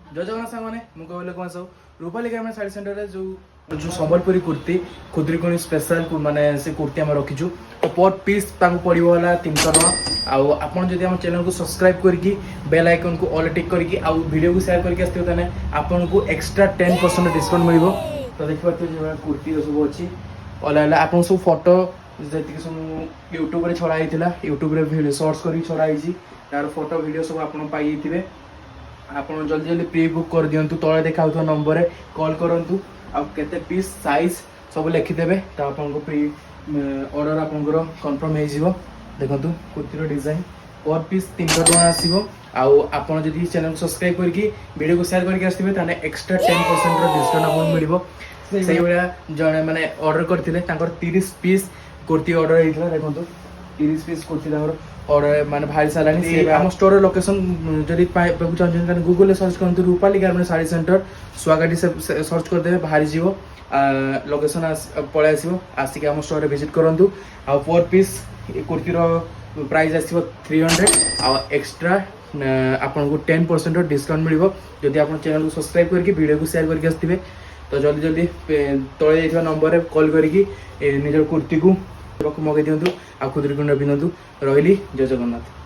जय जगन्नाथ सांग मैंने मुझे कौन सब रूपाली गारमेंट साड़ी सेंटर जो जो संबलपुरी कुर्ती खुदरीकोणी स्पेशल माने से कुर्ती आम रखीचु तो पर पीस पड़ो है 300 टका आपड़ जब चैनल को सब्सक्राइब करके बेल आइकन को ऑल टिक करके वीडियो को शेयर करके आसते हैं आपन को एक्स्ट्रा 10% डिस्काउंट मिल तो देखिए कुर्ती सब अच्छी अलग आप सब फोटो जी सब यूट्यूब छड़ा यूट्यूब सर्च कर छड़ाई तार फोटो वीडियो सब आप पाइए आप जल्दी जल्दी प्री बुक कर दिंतु तले देखा नंबर कॉल करूँ आते पीस साइज सब लिखिदेवे तो आपको प्री ऑर्डर आपंकर कन्फर्म हो देखो कुर्तीर डिजाइन पर पीस 300 टका आसो आप चैनल सब्सक्राइब करके वीडियो को शेयर करके आसते एक्स्ट्रा 10% डिस्काउंट आपको मिल से जड़े मैंने ऑर्डर करते 30 पीस कुर्ती ऑर्डर होता देखो 30 पीस कुर्ती ऑर्डर माने भाई सारा आम स्टोर लोकेशन जब पाइबा चाहिए गूगल सर्च करते रूपाली गारमेंट साड़ी सेंटर स्वागाटी से सर्च करदे बाहरी जीव लोकेशन पलि आसो आसिक आम स्टोर विजिट करूँ आ पर पीस कुर्तीर प्राइस आसो 300 आ एक्स्ट्रा आपको 10% डिस्काउंट मिल जदि आप चैनल को सब्सक्राइब करके वीडियो को शेयर करके आसते तो जल्दी जल्दी तले जाइए नंबर कॉल करके निजर कुर्ती को मगै दिंतु आ खुदरीकोणी पिंधतु रही जय जगन्नाथ।